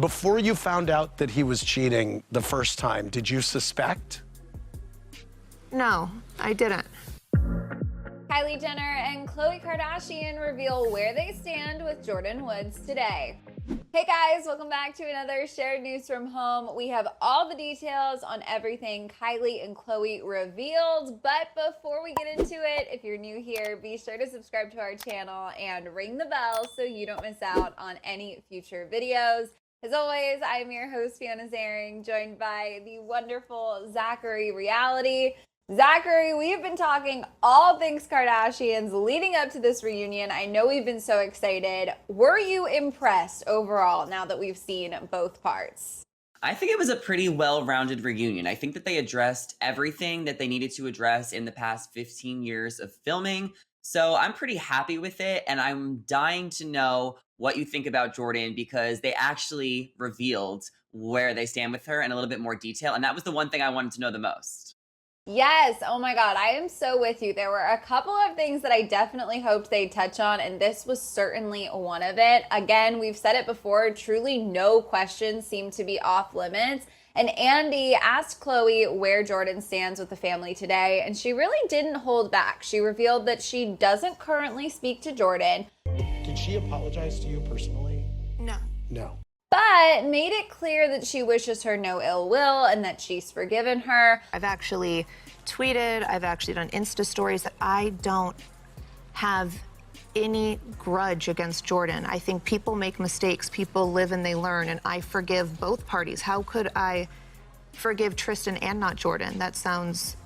Before you found out that he was cheating the first time, did you suspect? No, I didn't. Kylie Jenner and Khloe Kardashian reveal where they stand with Jordyn Woods today. Hey guys, welcome back to another shared news from home. We have all the details on everything Kylie and Khloe revealed, but before we get into it, if you're new here, be sure to subscribe to our channel and ring the bell so you don't miss out on any future videos. As always, I'm your host, Fiona Zaring, joined by the wonderful Zachary Reality. Zachary, we have been talking all things Kardashians leading up to this reunion. I know we've been so excited. Were you impressed overall now that we've seen both parts? I think it was a pretty well-rounded reunion. I think that they addressed everything that they needed to address in the past 15 years of filming. So I'm pretty happy with it, and I'm dying to know what you think about Jordyn because they actually revealed where they stand with her in a little bit more detail, and that was the one thing I wanted to know the most. Yes. Oh my God. I am so with you. There were a couple of things that I definitely hoped they'd touch on, and this was certainly one of it. Again, we've said it before, truly no questions seem to be off limits. And Andy asked Khloe where Jordyn stands with the family today, and she really didn't hold back. She revealed that she doesn't currently speak to Jordyn. Did she apologize to you personally? No. No. But made it clear that she wishes her no ill will and that she's forgiven her. I've actually tweeted, I've actually done Insta-stories that I don't have any grudge against Jordyn. I think people make mistakes, people live and they learn, and I forgive both parties. How could I forgive Tristan and not Jordyn? That sounds,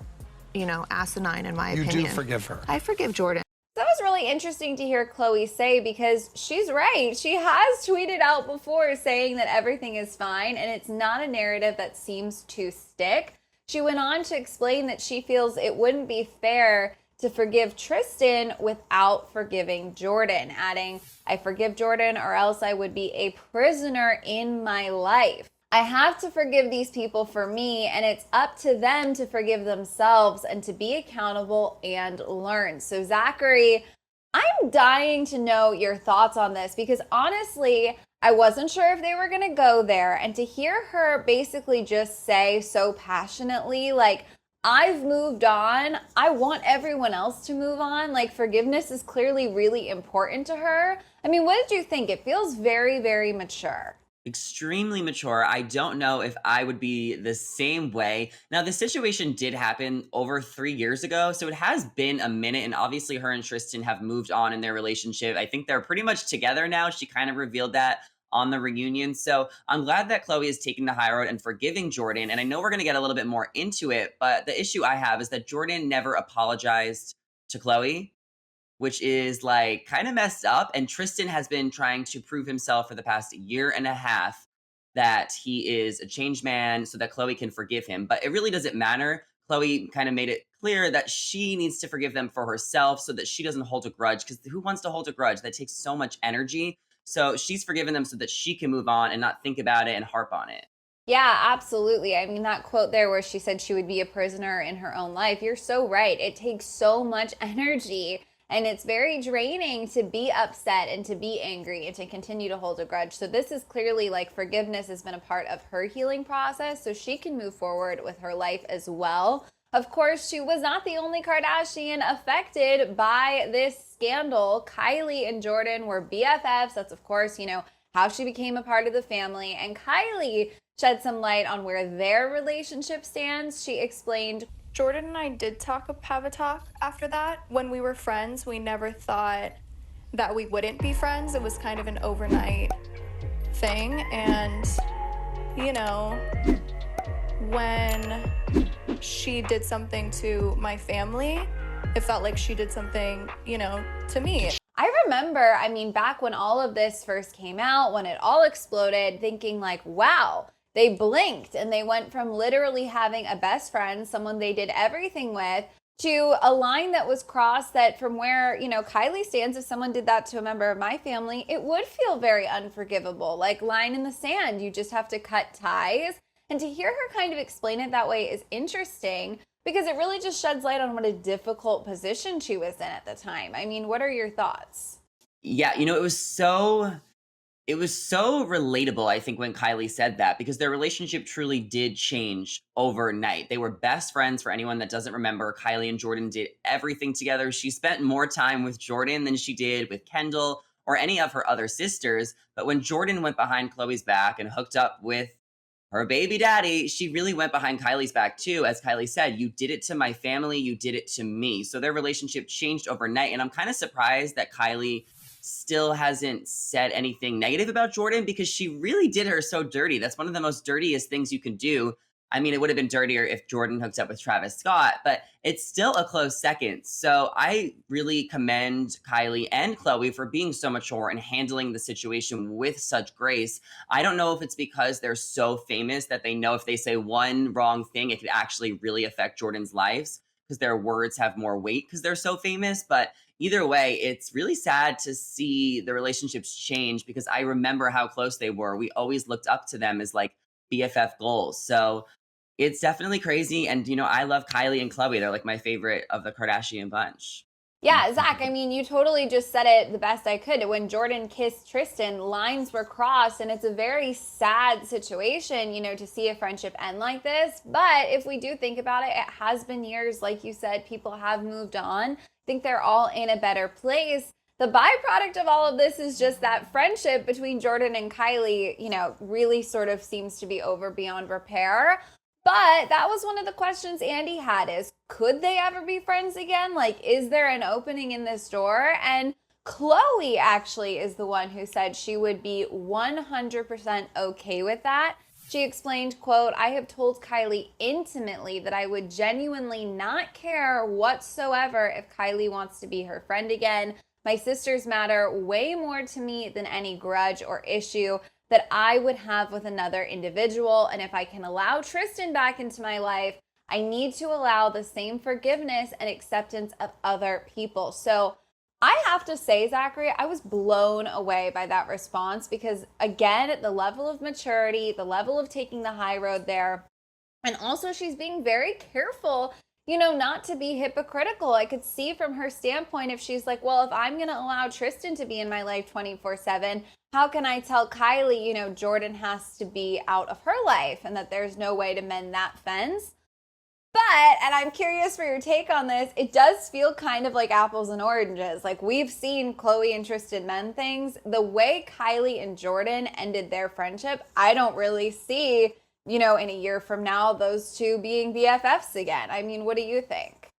asinine in my opinion. You do forgive her. I forgive Jordyn. That was really interesting to hear Khloe say because she's right. She has tweeted out before saying that everything is fine and it's not a narrative that seems to stick. She went on to explain that she feels it wouldn't be fair to forgive Tristan without forgiving Jordyn, adding, "I forgive Jordyn or else I would be a prisoner in my life. I have to forgive these people for me, and it's up to them to forgive themselves and to be accountable and learn." So Zachary, I'm dying to know your thoughts on this because honestly, I wasn't sure if they were going to go there. And to hear her basically just say so passionately, like, I've moved on. I want everyone else to move on. Like, forgiveness is clearly really important to her. I mean, what did you think? It feels very, very mature. Extremely mature. I don't know if I would be the same way. Now, the situation did happen over 3 years ago, so it has been a minute, and obviously her and Tristan have moved on in their relationship. I think they're pretty much together now. She kind of revealed that on the reunion. So I'm glad that Khloe is taking the high road and forgiving Jordyn, and I know we're going to get a little bit more into it, but the issue I have is that Jordyn never apologized to Khloe, which is like kind of messed up. And Tristan has been trying to prove himself for the past year and a half that he is a changed man so that Khloe can forgive him. But it really doesn't matter. Khloe kind of made it clear that she needs to forgive them for herself so that she doesn't hold a grudge. Because who wants to hold a grudge? That takes so much energy. So she's forgiven them so that she can move on and not think about it and harp on it. Yeah, absolutely. I mean, that quote there where she said she would be a prisoner in her own life, you're so right. It takes so much energy. And it's very draining to be upset and to be angry and to continue to hold a grudge. So this is clearly like forgiveness has been a part of her healing process so she can move forward with her life as well. Of course, she was not the only Kardashian affected by this scandal. Kylie and Jordyn were BFFs. That's, of course, how she became a part of the family. And Kylie shed some light on where their relationship stands. She explained, Jordyn and I did have a talk after that. When we were friends, we never thought that we wouldn't be friends. It was kind of an overnight thing. And, when she did something to my family, it felt like she did something, to me. I remember, back when all of this first came out, when it all exploded, thinking like, wow, they blinked and they went from literally having a best friend, someone they did everything with, to a line that was crossed that from where, Kylie stands, if someone did that to a member of my family, it would feel very unforgivable, like line in the sand. You just have to cut ties. And to hear her kind of explain it that way is interesting because it really just sheds light on what a difficult position she was in at the time. What are your thoughts? Yeah, it was so it was so relatable, I think, when Kylie said that, because their relationship truly did change overnight. They were best friends. For anyone that doesn't remember, Kylie and Jordyn did everything together. She spent more time with Jordyn than she did with Kendall or any of her other sisters. But when Jordyn went behind Khloé's back and hooked up with her baby daddy, she really went behind Kylie's back too. As Kylie said, you did it to my family, you did it to me. So their relationship changed overnight. And I'm kind of surprised that Kylie still hasn't said anything negative about Jordyn, because she really did her so dirty. That's one of the most dirtiest things you can do. I mean, it would have been dirtier if Jordyn hooked up with Travis Scott, but it's still a close second. So I really commend Kylie and Khloé for being so mature and handling the situation with such grace. I don't know if it's because they're so famous that they know if they say one wrong thing, it could actually really affect Jordyn's lives, because their words have more weight because they're so famous. But either way, it's really sad to see the relationships change, because I remember how close they were. We always looked up to them as like BFF goals. So it's definitely crazy. And, you know, I love Kylie and Khloé. They're like my favorite of the Kardashian bunch. Yeah, Zach, I mean, you totally just said it the best I could. When Jordyn kissed Tristan, lines were crossed, and it's a very sad situation, you know, to see a friendship end like this. But if we do think about it, it has been years. Like you said, people have moved on. I think they're all in a better place. The byproduct of all of this is just that friendship between Jordyn and Kylie, you know, really sort of seems to be over beyond repair. But that was one of the questions Andy had, is could they ever be friends again? Like, is there an opening in this door? And Khloé actually is the one who said she would be 100% okay with that. She explained, quote, "I have told Kylie intimately that I would genuinely not care whatsoever if Kylie wants to be her friend again. My sisters matter way more to me than any grudge or issue that I would have with another individual. And if I can allow Tristan back into my life, I need to allow the same forgiveness and acceptance of other people." So I have to say, Zachary, I was blown away by that response, because again, the level of maturity, the level of taking the high road there, and also she's being very careful, you know, not to be hypocritical. I could see from her standpoint, if she's like, well, if I'm going to allow Tristan to be in my life 24/7, how can I tell Kylie, you know, Jordyn has to be out of her life and that there's no way to mend that fence? But, and I'm curious for your take on this, it does feel kind of like apples and oranges. Like, we've seen Khloé and Tristan mend things. The way Kylie and Jordyn ended their friendship, I don't really see, you know, in a year from now, those two being BFFs again. I mean, what do you think?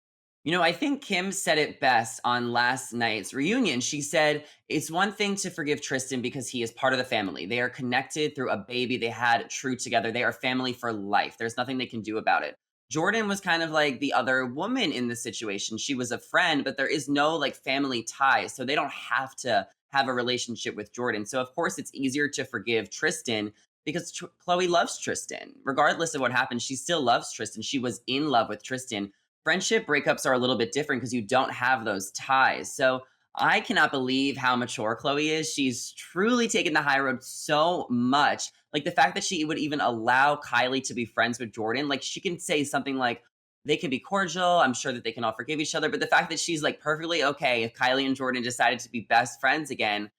You know, I think Kim said it best on last night's reunion. She said, it's one thing to forgive Tristan because he is part of the family. They are connected through a baby they had true together. They are family for life. There's nothing they can do about it. Jordyn was kind of like the other woman in this situation. She was a friend, but there is no like family ties. So they don't have to have a relationship with Jordyn. So of course it's easier to forgive Tristan because Khloé loves Tristan. Regardless of what happened, she still loves Tristan. She was in love with Tristan. Friendship breakups are a little bit different because you don't have those ties. So I cannot believe how mature Khloé is. She's truly taken the high road so much. Like the fact that she would even allow Kylie to be friends with Jordyn. Like she can say something like, they can be cordial. I'm sure that they can all forgive each other. But the fact that she's like perfectly okay if Kylie and Jordyn decided to be best friends again,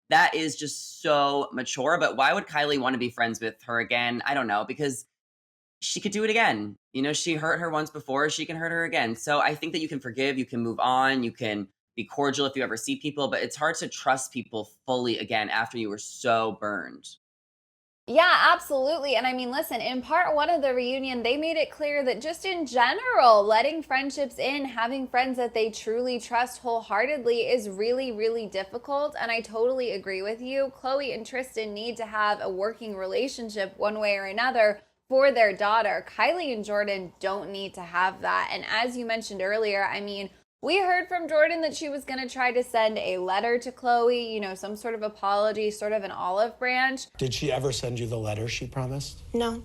that is just so mature. But why would Kylie want to be friends with her again? I don't know, because she could do it again. You know, she hurt her once before, she can hurt her again. So I think that you can forgive, you can move on, you can be cordial if you ever see people, but it's hard to trust people fully again after you were so burned. Yeah, absolutely. And I mean, listen, in part one of the reunion, they made it clear that just in general, letting friendships in, having friends that they truly trust wholeheartedly is really, really difficult. And I totally agree with you. Khloé and Tristan need to have a working relationship one way or another for their daughter. Kylie and Jordyn don't need to have that. And as you mentioned earlier, I mean, we heard from Jordyn that she was going to try to send a letter to Khloé, you know, some sort of apology, sort of an olive branch. Did she ever send you the letter she promised? No.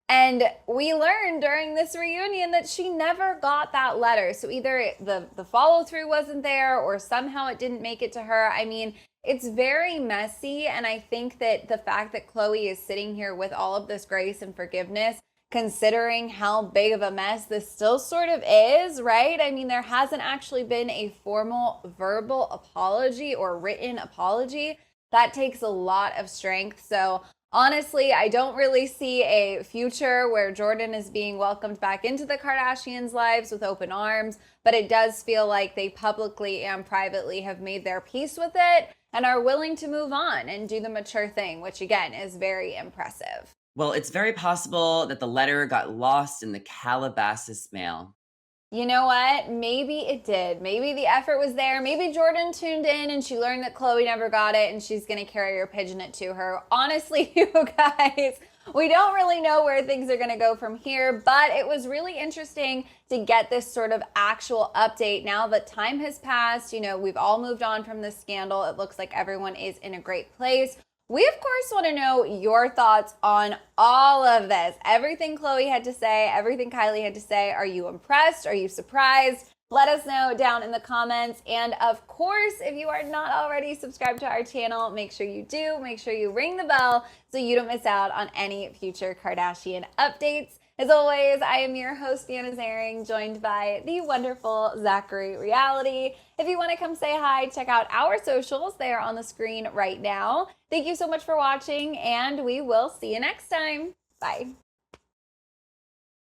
And we learned during this reunion that she never got that letter. So either the follow-through wasn't there or somehow it didn't make it to her. I mean, it's very messy. And I think that the fact that Khloé is sitting here with all of this grace and forgiveness, considering how big of a mess this still sort of is, right? I mean, there hasn't actually been a formal verbal apology or written apology. That takes a lot of strength. So honestly, I don't really see a future where Jordyn is being welcomed back into the Kardashians' lives with open arms, but it does feel like they publicly and privately have made their peace with it and are willing to move on and do the mature thing, which again is very impressive. Well, it's very possible that the letter got lost in the Calabasas mail. You know what? Maybe it did. Maybe the effort was there. Maybe Jordyn tuned in and she learned that Khloé never got it and she's going to carrier pigeon it to her. Honestly, you guys, we don't really know where things are going to go from here, but it was really interesting to get this sort of actual update now that time has passed. You know, we've all moved on from this scandal. It looks like everyone is in a great place. We, of course, want to know your thoughts on all of this. Everything Khloé had to say, everything Kylie had to say. Are you impressed? Are you surprised? Let us know down in the comments. And of course, if you are not already subscribed to our channel, make sure you do. Make sure you ring the bell so you don't miss out on any future Kardashian updates. As always, I am your host, Deanna Zaring, joined by the wonderful Zachary Reality. If you want to come say hi, check out our socials. They are on the screen right now. Thank you so much for watching, and we will see you next time. Bye.